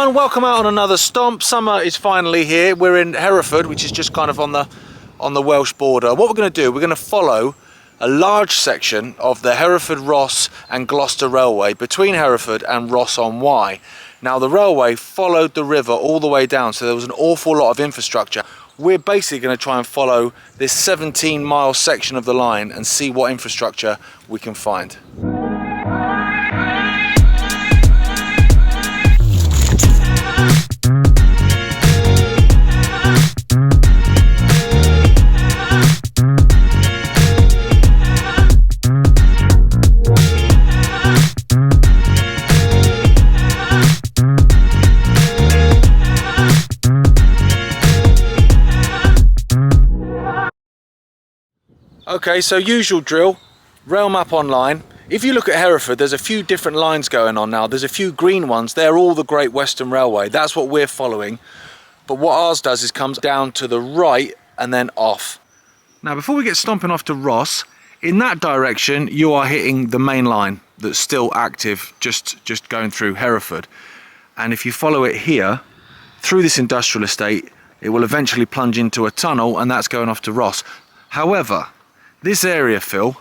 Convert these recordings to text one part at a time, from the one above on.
everyone, welcome out on another stomp. Summer is finally here. We're in Hereford, which is just kind of on the Welsh border. What we're going to do, we're going to follow a large section of the Hereford, Ross and Gloucester Railway between Hereford and Ross on Wye. Now the railway followed the river all the way down, so there was an awful lot of infrastructure. We're basically going to try and follow this 17-mile section of the line and see what infrastructure we can find. Okay, so usual drill, rail map online. If you look at Hereford, there's a few different lines going on now. There's a few green ones. They're all the Great Western Railway. That's what we're following. But what ours does is comes down to the right and then off. Now, before we get stomping off to Ross, in that direction, you are hitting the main line that's still active, just going through Hereford. And if you follow it here, through this industrial estate, it will eventually plunge into a tunnel, and that's going off to Ross. However, this area, Phil,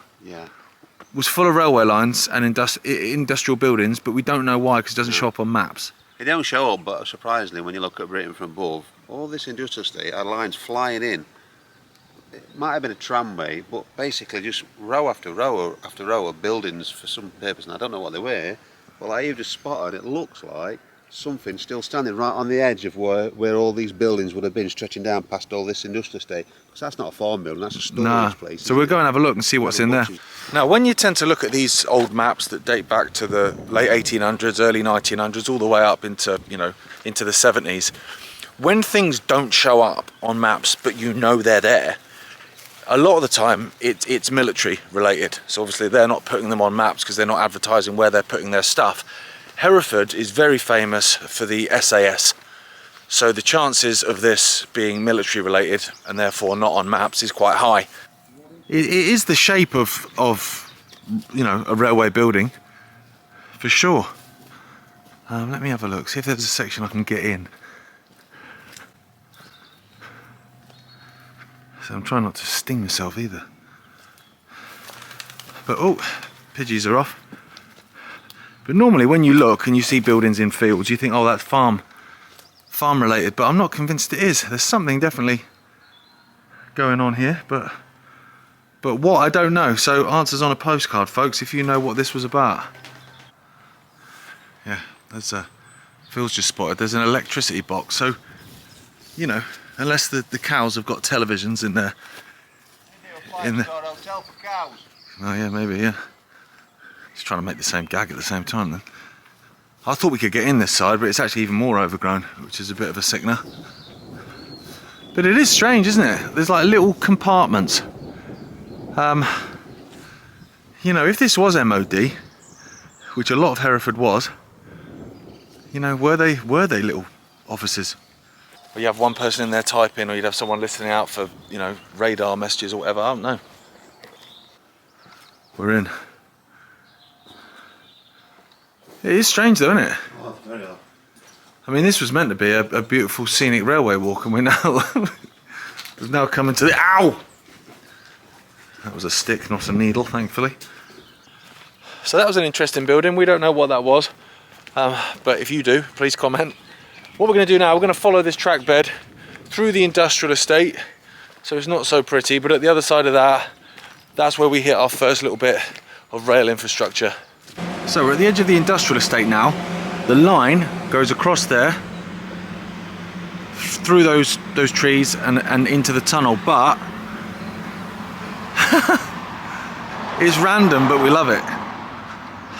was full of railway lines and industrial buildings, but we don't know why, because it doesn't show up on maps. It don't show up, but surprisingly, when you look at Britain from above, all this industrial estate are lines flying in. It might have been a tramway, but basically just row after row after row of buildings for some purpose, and I don't know what they were. Well, I even just spotted, it looks like something still standing right on the edge of where all these buildings would have been, stretching down past all this industrial estate. Because that's not a farm building, that's a storage place. So we'll go and have a look and see what's in there. Now, when you tend to look at these old maps that date back to the late 1800s, early 1900s, all the way up into, into the 70s, when things don't show up on maps, but you know they're there, a lot of the time it's military related. So obviously they're not putting them on maps because they're not advertising where they're putting their stuff. Hereford is very famous for the SAS, so the chances of this being military related and therefore not on maps is quite high. It is the shape of a railway building for sure. Let me have a look, see if there's a section I can get in. So I'm trying not to sting myself either. But oh, pidgeys are off. But normally when you look and you see buildings in fields, you think, oh, that's farm related, but I'm not convinced it is. There's something definitely going on here, but what, I don't know. So answers on a postcard, folks, if you know what this was about. Yeah, there's Phil's just spotted, there's an electricity box, so, unless the cows have got televisions in there. Hotel for cows. Oh yeah, maybe, yeah. He's trying to make the same gag at the same time then. I thought we could get in this side, but it's actually even more overgrown, which is a bit of a sickener. But it is strange, isn't it? There's like little compartments. If this was MOD, which a lot of Hereford was, were they little offices? Or you have one person in there typing, or you'd have someone listening out for, radar messages or whatever, I don't know. We're in. It is strange though, isn't it? Oh, very odd. I mean, this was meant to be a beautiful scenic railway walk, and we're now coming to the... Ow! That was a stick, not a needle, thankfully. So that was an interesting building. We don't know what that was, but if you do, please comment. What we're going to do now, we're going to follow this track bed through the industrial estate, so it's not so pretty, but at the other side of that, that's where we hit our first little bit of rail infrastructure. So we're at the edge of the industrial estate now. The line goes across there, through those trees and into the tunnel, but it's random, but we love it.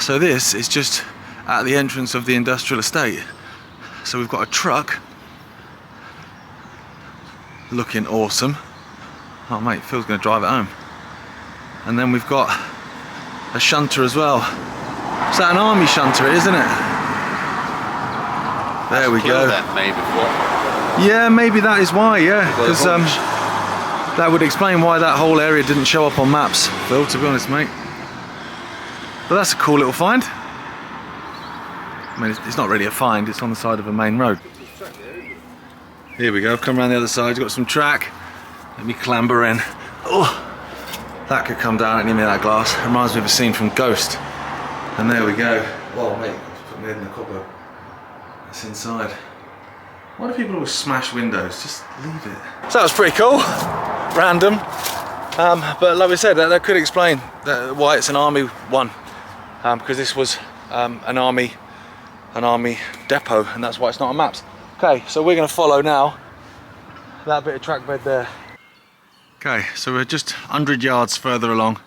So this is just at the entrance of the industrial estate. So we've got a truck looking awesome. Oh mate, Phil's going to drive it home. And then we've got a shunter as well. Is that an army shunter, isn't it? There we go. Yeah, maybe that is why, yeah. Because that would explain why that whole area didn't show up on maps, Phil, to be honest, mate. But that's a cool little find. I mean, it's not really a find, it's on the side of a main road. Here we go, come around the other side, you've got some track. Let me clamber in. Oh, that could come down any minute, that glass. Reminds me of a scene from Ghost. And there we go. Whoa, mate, put my head in the copper. That's inside. Why do people always smash windows? Just leave it. So that was pretty cool. Random. But like we said, that could explain why it's an army one. Because this was an army depot, and that's why it's not on maps. Okay, so we're going to follow now that bit of track bed there. Okay, so we're just 100 yards further along.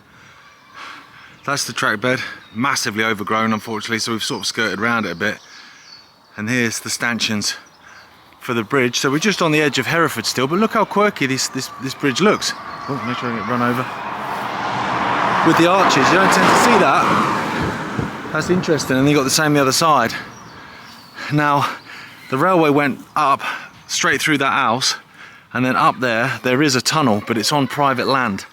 That's the track bed, massively overgrown unfortunately, so we've sort of skirted around it a bit. And here's the stanchions for the bridge. So we're just on the edge of Hereford still, but look how quirky this bridge looks. Oh, make sure I don't get run over. With the arches, you don't tend to see that. That's interesting, and you got the same the other side. Now, the railway went up straight through that house, and then up there is a tunnel, but it's on private land.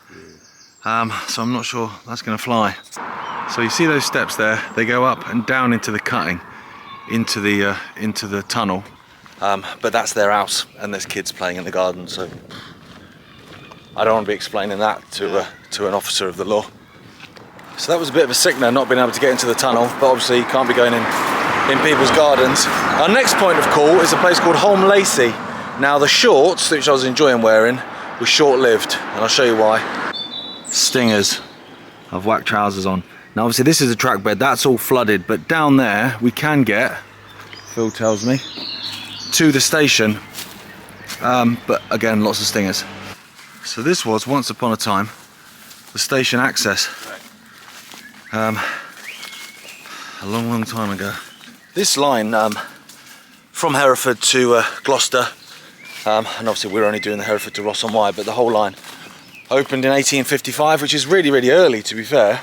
So I'm not sure that's going to fly. So you see those steps there, they go up and down into the cutting, into the tunnel. But that's their house, and there's kids playing in the garden, so I don't want to be explaining that to an officer of the law. So that was a bit of a sickener, not being able to get into the tunnel, but obviously you can't be going in people's gardens. Our next point of call is a place called Holme Lacy. Now the shorts, which I was enjoying wearing, were short-lived, and I'll show you why. Stingers. I've whacked trousers on. Now obviously this is a track bed, that's all flooded, but down there we can get, Phil tells me, to the station, but again lots of stingers. So this was once upon a time the station access, a long time ago. This line from Hereford to Gloucester, and obviously we're only doing the Hereford to Ross on Wye, but the whole line opened in 1855, which is really, really early to be fair.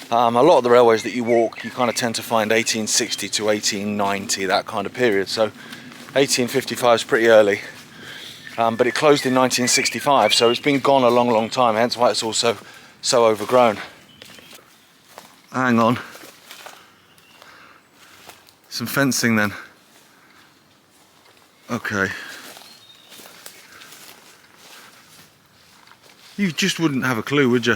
A lot of the railways that you walk, you kind of tend to find 1860 to 1890, that kind of period. So 1855 is pretty early, but it closed in 1965, so it's been gone a long time, hence why it's also so overgrown. Hang on. Some fencing then. Okay. You just wouldn't have a clue, would you?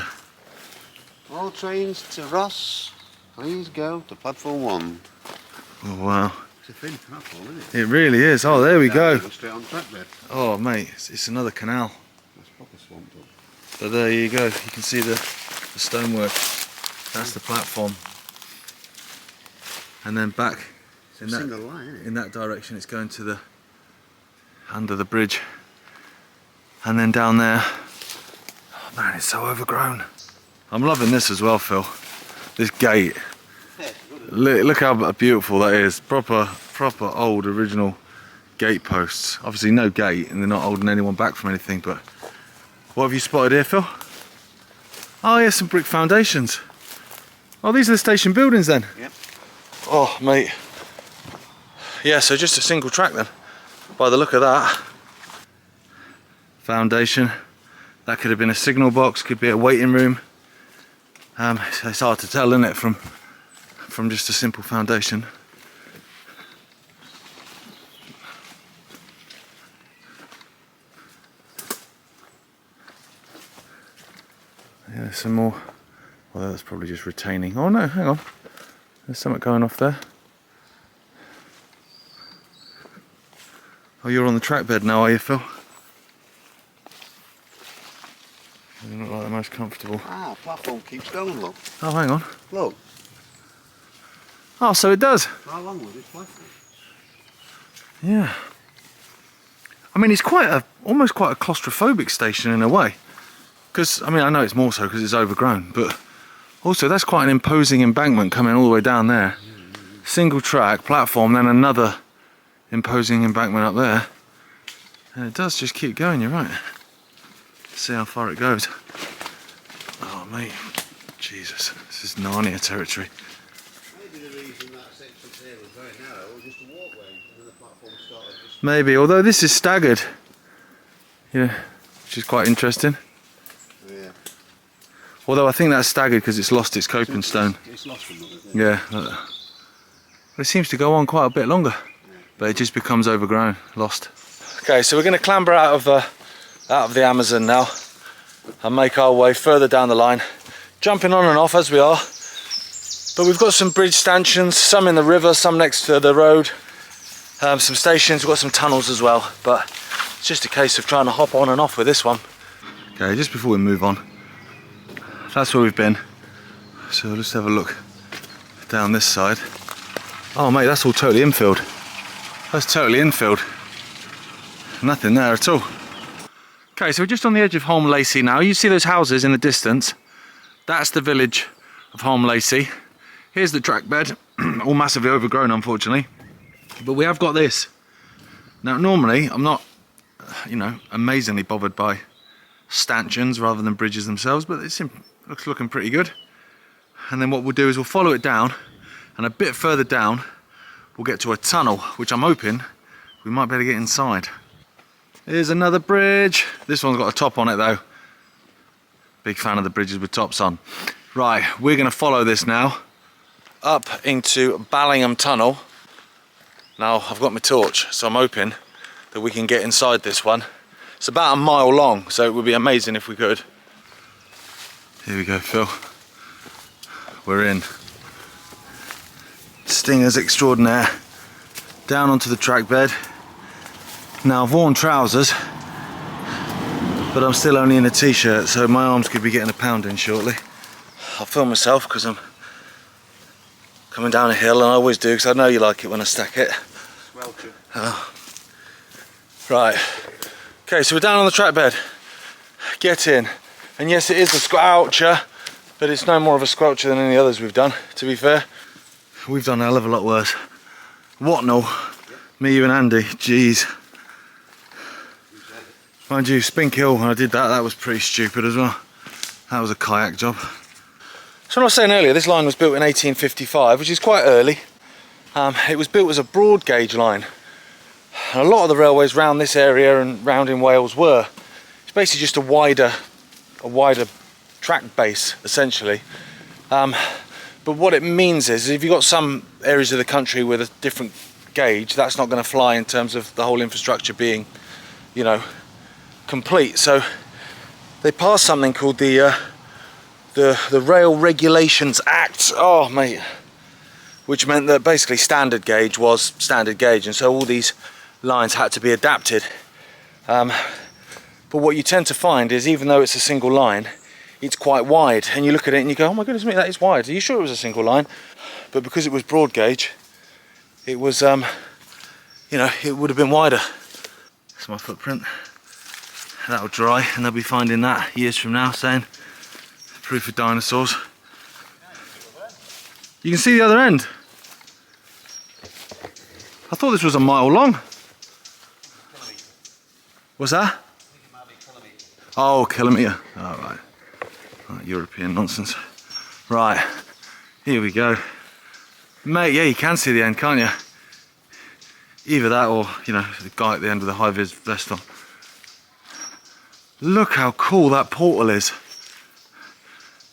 All trains to Ross, please go to platform 1. Oh wow. It's a thin platform, isn't it? It really is. Oh, there we go. Straight on track bed. Oh mate, it's another canal. That's proper swamped up. So there you go. You can see the stonework. That's the platform. And then back in that direction, it's going to the under the bridge. And then down there. Oh man, it's so overgrown. I'm loving this as well, Phil. This gate. Look how beautiful that is. Proper old original gate posts. Obviously no gate, and they're not holding anyone back from anything, but what have you spotted here, Phil? Oh yeah, some brick foundations. Oh, these are the station buildings then? Yep. Oh mate. Yeah, so just a single track then, by the look of that. Foundation. That could have been a signal box, could be a waiting room. It's hard to tell, isn't it, from just a simple foundation. Yeah, there's some more. Well, that's probably just retaining. Oh no, hang on. There's something going off there. Oh, you're on the track bed now, are you, Phil? Doesn't look like the most comfortable. Ah, platform keeps going, look. Oh, hang on. Look. Oh, so it does. How long was this platform? Yeah. I mean, it's almost quite a claustrophobic station in a way. Because, I mean, I know it's more so because it's overgrown, but also that's quite an imposing embankment coming all the way down there. Single track, platform, then another imposing embankment up there. And it does just keep going, you're right. See how far it goes. Oh mate, Jesus, this is Narnia territory. Maybe the reason that section here was very narrow was just a walkway, and then the platform started just... Maybe, although this is staggered. Yeah, which is quite interesting. Yeah. Although I think that's staggered because it's lost its coping stone. It's lost from it, isn't it? Yeah. But it seems to go on quite a bit longer, but it just becomes overgrown, lost. Okay, so we're going to clamber out of the Amazon now and make our way further down the line, jumping on and off as we are. But we've got some bridge stanchions, some in the river, some next to the road, some stations, we've got some tunnels as well, but it's just a case of trying to hop on and off with this one. Okay, just before we move on, that's where we've been, so let's have a look down this side. Oh mate, that's all totally infilled. That's totally infilled. Nothing there at all. Okay, so we're just on the edge of Holme Lacy now. You see those houses in the distance? That's the village of Holme Lacy. Here's the track bed, all massively overgrown unfortunately. But we have got this. Now normally I'm not, you know, amazingly bothered by stanchions rather than bridges themselves, but it looks looking pretty good. And then what we'll do is we'll follow it down, and a bit further down we'll get to a tunnel, which I'm hoping we might be able to get inside. Here's another bridge. This one's got a top on it though. Big fan of the bridges with tops on. Right, we're going to follow this now up into Ballingham Tunnel. Now I've got my torch, so I'm hoping that we can get inside this one. It's about a mile long, so it would be amazing if we could. Here we go, Phil. We're in. Stingers extraordinaire. Down onto the track bed. Now I've worn trousers, but I'm still only in a t-shirt, so my arms could be getting a pounding shortly. I'll film myself because I'm coming down a hill, and I always do because I know you like it when I stack it. Welcome. Oh. Right. Okay, so we're down on the track bed. Get in. And yes, it is a squelcher, but it's no more of a squelcher than any others we've done, to be fair. We've done a hell of a lot worse. What no? Me, you and Andy, jeez. Mind you, Spink Hill, when I did that, that was pretty stupid as well. That was a kayak job. So I was saying earlier, this line was built in 1855, which is quite early. It was built as a broad gauge line. And a lot of the railways around this area and round in Wales were. It's basically just a wider track base, essentially. But what it means is, if you've got some areas of the country with a different gauge, that's not going to fly in terms of the whole infrastructure being, you know, complete. So they passed something called the Rail Regulations Act. Oh mate, which meant that basically standard gauge was standard gauge, and so all these lines had to be adapted. But what you tend to find is, even though it's a single line, it's quite wide, and you look at it and you go, oh my goodness me, that is wide. Are you sure it was a single line? But because it was broad gauge, it was you know, it would have been wider. That's my footprint. That'll dry, and they'll be finding that years from now, saying proof of dinosaurs. You can see the other end. I thought this was a mile long. What's that? Oh, kilometre. Oh, right. Right, European nonsense. Right, here we go. Mate, yeah, you can see the end, can't you? Either that or, you know, the guy at the end with the high-vis vest on. Look how cool that portal is.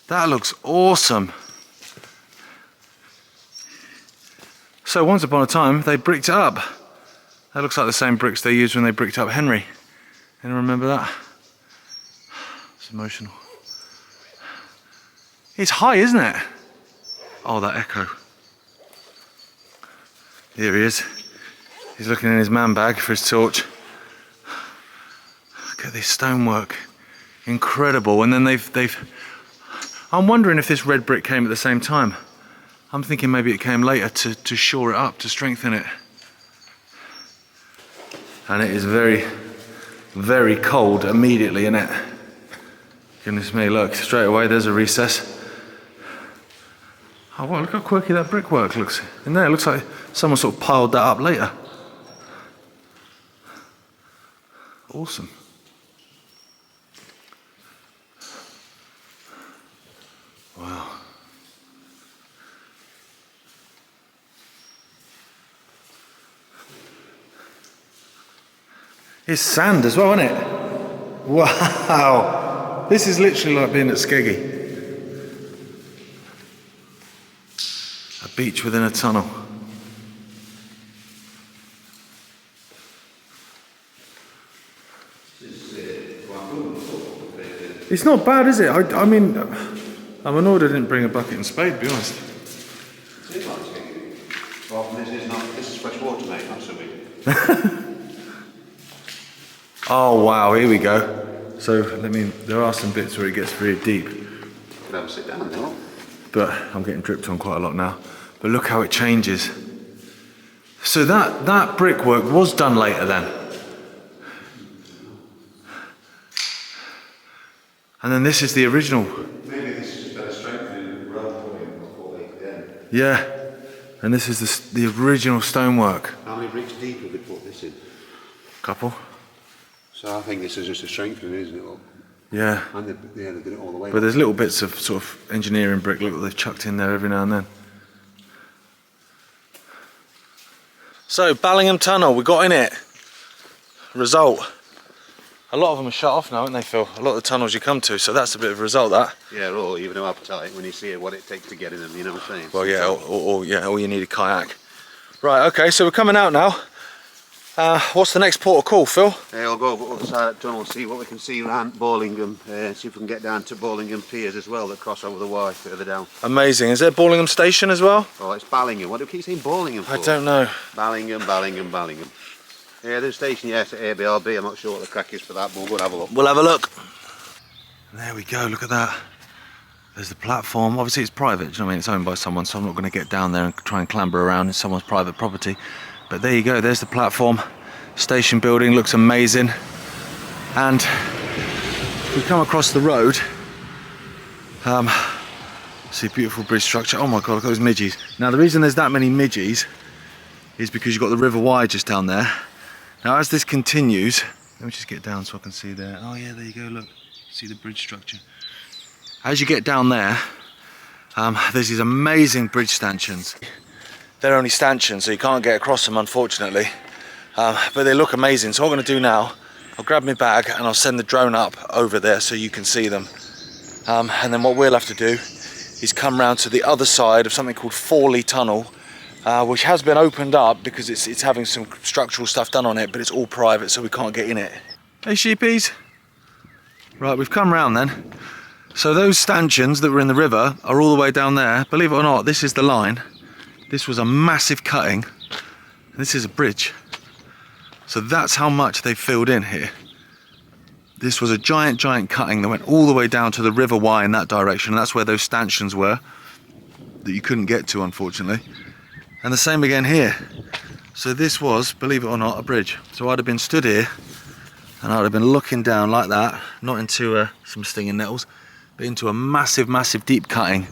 That looks awesome. So once upon a time, they bricked it up. That looks like the same bricks they used when they bricked up Henry. Anyone remember that? It's emotional. It's high, isn't it? Oh, that echo. Here he is. He's looking in his man bag for his torch. Look at this stonework. Incredible. And then they've I'm wondering if this red brick came at the same time. I'm thinking maybe it came later to shore it up, to strengthen it. And it is very, very cold immediately, isn't it? Goodness me, look, straight away there's a recess. Oh wow, look how quirky that brickwork looks in there. It looks like someone sort of piled that up later. Awesome. Wow. It's sand as well, isn't it? Wow. This is literally like being at Skeggy. A beach within a tunnel. It's not bad, is it? I mean, I'm annoyed I didn't bring a bucket and spade, to be honest. Well, this is fresh water, mate, not so big. Oh wow, here we go. So, there are some bits where it gets very deep. Could have a sit down now. But I'm getting dripped on quite a lot now. But look how it changes. So that brickwork was done later then. And then this is the original. Maybe this is just better strengthening rather than before they end. Yeah. And this is the original stonework. How many bricks deep have they put this in? Couple. So I think this is just a strengthening, isn't it? Yeah. And they did it all the way. But there's little bits of sort of engineering brick, look what they've chucked in there every now and then. So, Ballingham Tunnel, we got in it. Result. A lot of them are shut off now, aren't they, Phil? A lot of the tunnels you come to, so that's a bit of a result, that. Yeah, or even no appetite when you see what it takes to get in them, you know what I'm saying? Well, yeah, or you need a kayak. Right, okay, so we're coming out now. What's the next port of call, Phil? We'll go up the other side of the tunnel, see what we can see around Ballingham, see if we can get down to Ballingham piers as well that cross over the Wye further down. Amazing. Is there Ballingham Station as well? Oh, it's Ballingham. What do we keep saying Ballingham for? I don't know. Ballingham. Yeah, there's a station, yes, at ABRB. I'm not sure what the crack is for that, but we'll go and have a look. We'll have a look. There we go, look at that. There's the platform. Obviously it's private, do you know what I mean? It's owned by someone, so I'm not going to get down there and try and clamber around in someone's private property. But there you go, there's the platform. Station building looks amazing. And we come across the road. See, beautiful bridge structure. Oh my God, look at those midges. Now the reason there's that many midges is because you've got the River Wye just down there. Now as this continues, let me just get down so I can see there. Oh yeah, there you go, look. See the bridge structure. As you get down there, there's these amazing bridge stanchions. They're only stanchions, so you can't get across them, unfortunately. But they look amazing. So what I'm going to do now, I'll grab my bag and I'll send the drone up over there so you can see them. And then what we'll have to do is come round to the other side of something called Forley Tunnel, which has been opened up because it's having some structural stuff done on it, but it's all private, so we can't get in it. Hey sheepies. Right, we've come round then. So those stanchions that were in the river are all the way down there. Believe it or not, this is the line. This was a massive cutting. This is a bridge. So that's how much they filled in here. This was a giant cutting that went all the way down to the River Wye in that direction. And that's where those stanchions were that you couldn't get to, unfortunately. And the same again here. So this was, believe it or not, a bridge. So I'd have been stood here and I'd have been looking down like that, not into some stinging nettles, but into a massive deep cutting.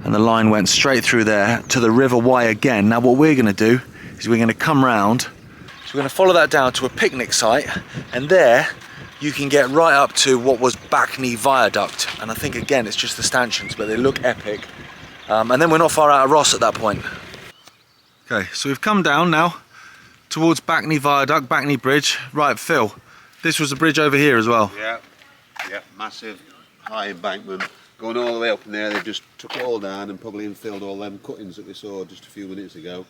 And the line went straight through there to the River Wye again. Now what we're going to do is we're going to come round. So we're going to follow that down to a picnic site, and there you can get right up to what was Backney Viaduct. And I think again it's just the stanchions, but they look epic. And then we're not far out of Ross at that point. Okay, so we've come down now towards Backney Viaduct, Backney Bridge. Right, Phil, this was a bridge over here as well. Yeah, massive high embankment. Going all the way up in there, they just took it all down and probably infilled all them cuttings that we saw just a few minutes ago.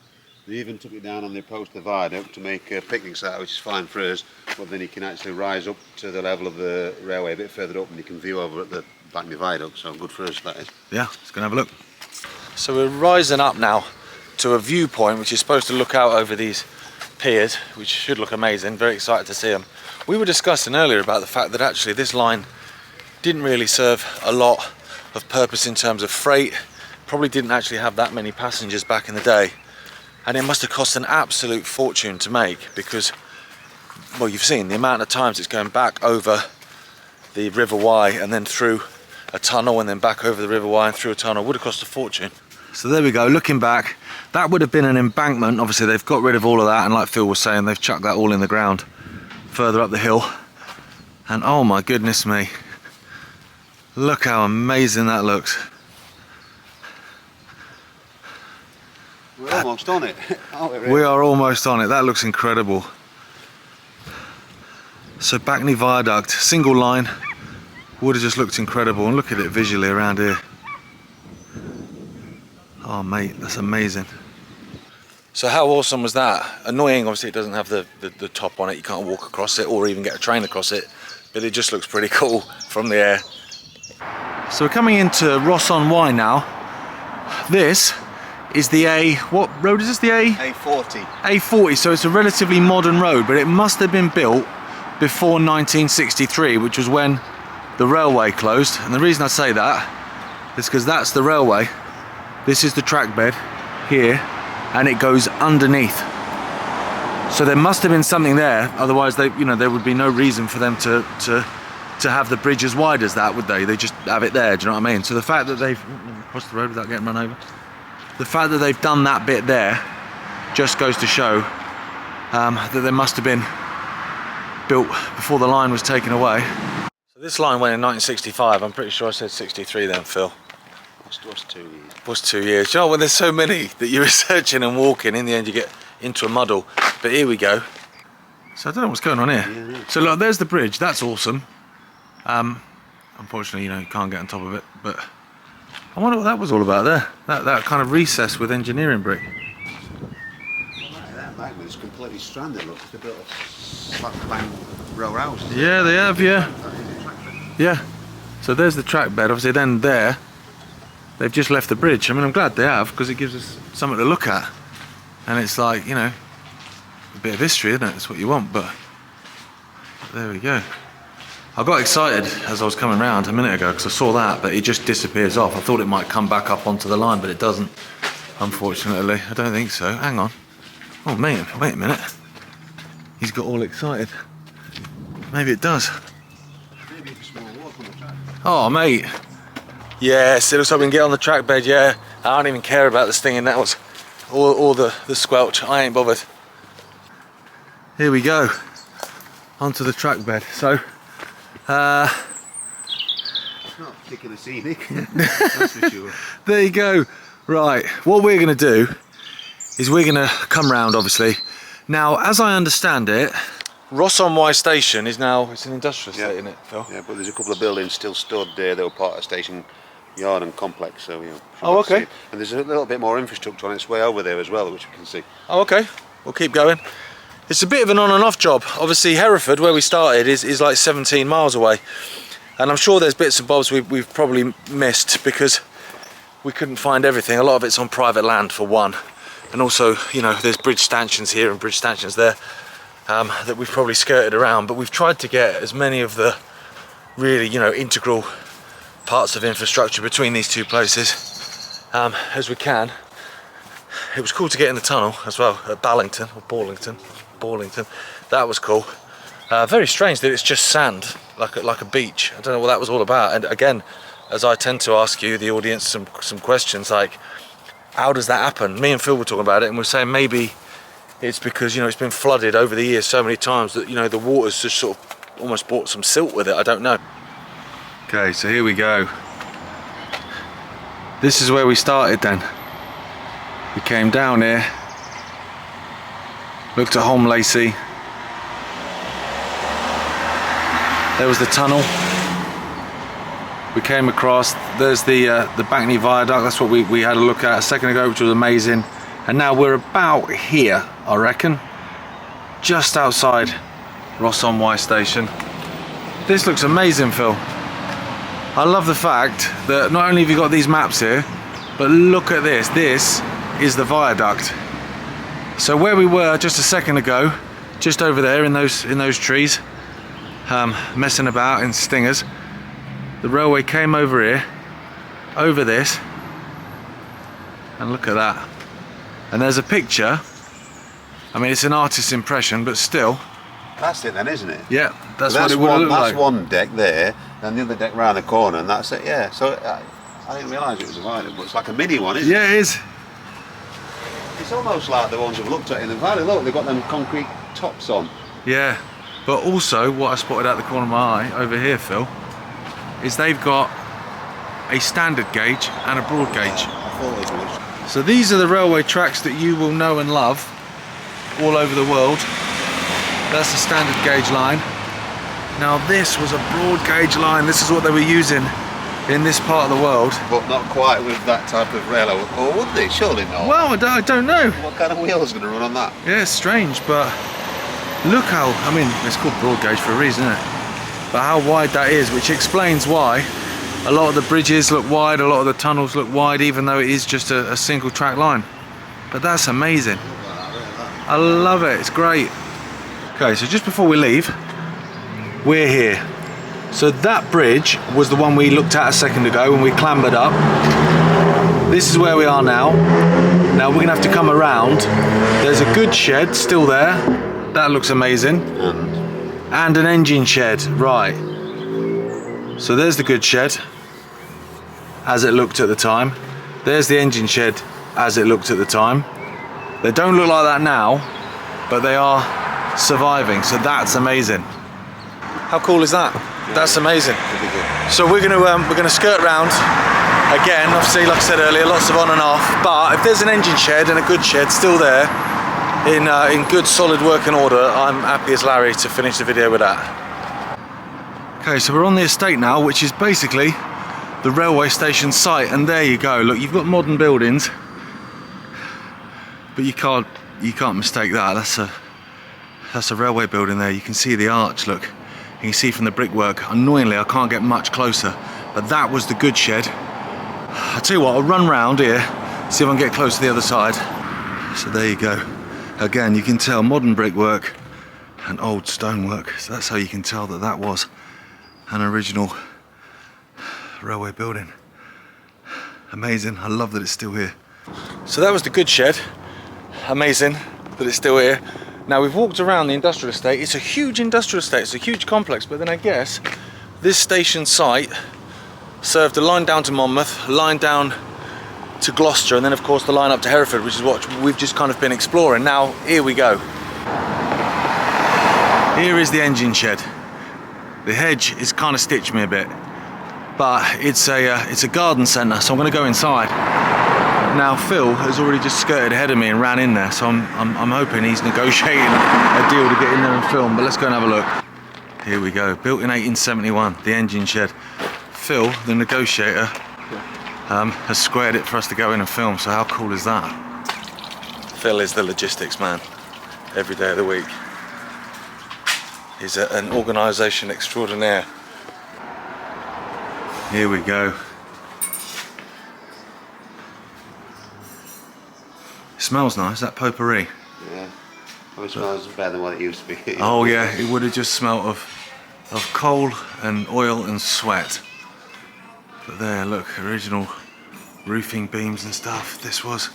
They even took it down on the approach to the viaduct to make a picnic site, which is fine for us, but then you can actually rise up to the level of the railway a bit further up and you can view over at the Backney Viaduct, so good for us that is. Yeah, let's go and have a look. So we're rising up now to a viewpoint which is supposed to look out over these piers, which should look amazing. Very excited to see them. We were discussing earlier about the fact that actually this line didn't really serve a lot of purpose in terms of freight. Probably didn't actually have that many passengers back in the day, and it must have cost an absolute fortune to make because, well, you've seen the amount of times it's going back over the River Wye and then through a tunnel and then back over the River Wye and through a tunnel. Would have cost a fortune. So there we go, looking back, that would have been an embankment. Obviously they've got rid of all of that, and like Phil was saying, they've chucked that all in the ground further up the hill. And oh my goodness me, look how amazing that looks. We're almost on it, aren't we, really? We are almost on it. That looks incredible. So Backney Viaduct, single line, would have just looked incredible. And look at it visually around here. Oh mate, that's amazing. So how awesome was that? Annoying, obviously it doesn't have the top on it. You can't walk across it or even get a train across it. But it just looks pretty cool from the air. So we're coming into Ross-on-Wye now. This is the what road is this? The A40. A40, so it's a relatively modern road, but it must have been built before 1963, which was when the railway closed. And the reason I say that is because that's the railway. This is the track bed here, and it goes underneath. So there must have been something there, otherwise they, there would be no reason for them to have the bridge as wide as that, would they? They just have it there, do you know what I mean? So the fact that they've crossed the road without getting run over, the fact that they've done that bit there just goes to show that there must have been built before the line was taken away. So this line went in 1965. I'm pretty sure I said 63 then, Phil. What's 2 years? What's 2 years? You know, when there's so many that you're researching and walking, in the end you get into a muddle. But here we go. So I don't know what's going on here. Yeah. So look, there's the bridge. That's awesome. Unfortunately, you can't get on top of it. But I wonder what that was all about there. That kind of recess with engineering brick. That embankment is completely stranded. Look, they built a slap bang row house. Yeah, they have. Yeah. Yeah. So there's the track bed. Obviously, then there, they've just left the bridge. I mean, I'm glad they have, because it gives us something to look at. And it's like, a bit of history, isn't it? That's what you want. But there we go. I got excited as I was coming round a minute ago because I saw that, but it just disappears off. I thought it might come back up onto the line, but it doesn't, unfortunately. I don't think so. Hang on. Oh, mate, wait a minute. He's got all excited. Maybe it does. Maybe it's a small walk on the track. Oh, mate. Yes, it looks like we can get on the track bed, yeah. I don't even care about this thing, and that was all the squelch. I ain't bothered. Here we go. Onto the track bed. So, it's not particularly scenic, that's for sure. There you go. Right, what we're going to do is we're going to come round, obviously. Now, as I understand it, Ross-on-Wye Station is now, it's an industrial estate, isn't it, Phil? Yeah, but there's a couple of buildings still stood there that were part of station yard and complex, so Oh, okay. see. And there's a little bit more infrastructure on its way over there as well, which we can see. Oh, okay. We'll keep going. It's a bit of an on and off job. Obviously, Hereford, where we started, is like 17 miles away. And I'm sure there's bits and bobs we've probably missed because we couldn't find everything. A lot of it's on private land, for one. And also, there's bridge stanchions here and bridge stanchions there that we've probably skirted around. But we've tried to get as many of the really, integral parts of infrastructure between these two places as we can. It was cool to get in the tunnel as well at Ballington, or Ballington. That was cool. Very strange that it's just sand, like a beach. I don't know what that was all about. And again, as I tend to ask you, the audience, some questions like, how does that happen? Me and Phil were talking about it, and we're saying maybe it's because it's been flooded over the years so many times that the water's just sort of almost brought some silt with it. I don't know. Okay, so here we go. This is where we started then. We came down here, looked at Holme Lacy. There was the tunnel. We came across, there's the Backney Viaduct. That's what we had a look at a second ago, which was amazing. And now we're about here, I reckon, just outside Ross-on-Wye Station. This looks amazing, Phil. I love the fact that not only have you got these maps here, but look at this. This is the viaduct. So where we were just a second ago, just over there in those trees, messing about in stingers, the railway came over here, over this, and look at that. And there's a picture. I mean, it's an artist's impression, but still. That's it then, isn't it? Yeah, that's what it would look like. That's one deck there, and the other deck round the corner, and that's it, yeah. So I didn't realise it was a viaduct, but it's like a mini one, isn't it? Yeah, it is. It's almost like the ones we've looked at in the valley. Look, they've got them concrete tops on. Yeah, but also what I spotted out the corner of my eye over here, Phil, is they've got a standard gauge and a broad gauge. I thought it was. So these are the railway tracks that you will know and love all over the world. That's the standard gauge line. Now this was a broad gauge line. This is what they were using in this part of the world. But not quite with that type of railway, or would they? Surely not. Well, I don't know. What kind of wheels are going to run on that? Yeah, it's strange, but look how, I mean, it's called broad gauge for a reason, isn't it? but how wide that is, which explains why a lot of the bridges look wide, a lot of the tunnels look wide, even though it is just a single track line. But that's amazing. I love it, it's great. Okay, so just before we leave, we're here. So that bridge was the one we looked at a second ago when we clambered up. This is where we are now. Now we're gonna have to come around. There's a goods shed still there. That looks amazing. And an engine shed, right. So there's the goods shed, as it looked at the time. There's the engine shed, as it looked at the time. They don't look like that now, but they are surviving, so that's amazing. How cool is that? That's amazing. So we're gonna skirt round again. Obviously, like I said earlier, lots of on and off. But if there's an engine shed and a goods shed still there, in good solid working order, I'm happy as Larry to finish the video with that. Okay, so we're on the estate now, which is basically the railway station site, and there you go. Look, you've got modern buildings, but you can't mistake that. That's a railway building there. You can see the arch, look. You can see from the brickwork. Annoyingly, I can't get much closer, but that was the goods shed. I'll tell you what, I'll run round here, see if I can get close to the other side. So there you go. Again, you can tell modern brickwork and old stonework. So that's how you can tell that that was an original railway building. Amazing, I love that it's still here. So that was the goods shed. Amazing that it's still here. Now we've walked around the industrial estate. It's a huge industrial estate, it's a huge complex, but then I guess this station site served a line down to Monmouth, a line down to Gloucester, and then of course the line up to Hereford, which is what we've just kind of been exploring. Now, here we go. Here is the engine shed. The hedge is kind of stitched me a bit, but it's a garden centre, so I'm going to go inside. Now Phil has already just skirted ahead of me and ran in there, so I'm hoping he's negotiating a deal to get in there and film, but let's go and have a look. Here we go, built in 1871, the engine shed. Phil, the negotiator, has squared it for us to go in and film, so how cool is that? Phil is the logistics man, every day of the week. He's an organisation extraordinaire. Here we go. It smells nice, that potpourri. Yeah, well, it smells better than what it used to be. Oh yeah, it would have just smelt of coal and oil and sweat. But there, look, original roofing beams and stuff. This was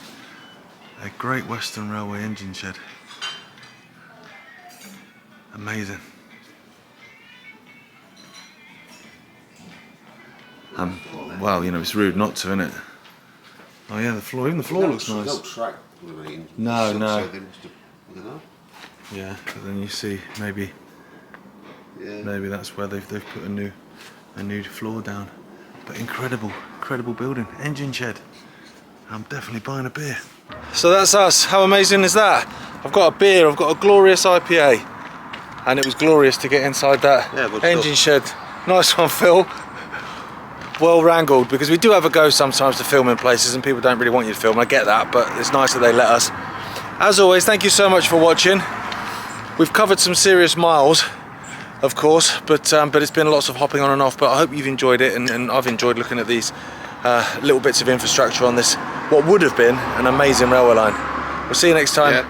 a Great Western Railway engine shed. Amazing. Well, you know, it's rude not to, isn't it? Oh yeah, the floor, even the floor looks nice. No track. No, no. So they must have, I don't know. Yeah, but then you see maybe that's where they've put a new floor down. But incredible building, engine shed. I'm definitely buying a beer. So that's us. How amazing is that? I've got a beer. I've got a glorious IPA, and it was glorious to get inside that engine shed. Nice one, Phil. Well wrangled, because we do have a go sometimes to film in places and people don't really want you to film. I get that, but it's nice that they let us. As always, thank you so much for watching. We've covered some serious miles, of course, but it's been lots of hopping on and off. But I hope you've enjoyed it, and I've enjoyed looking at these little bits of infrastructure on this, what would have been an amazing railway line. We'll see you next time. Yeah.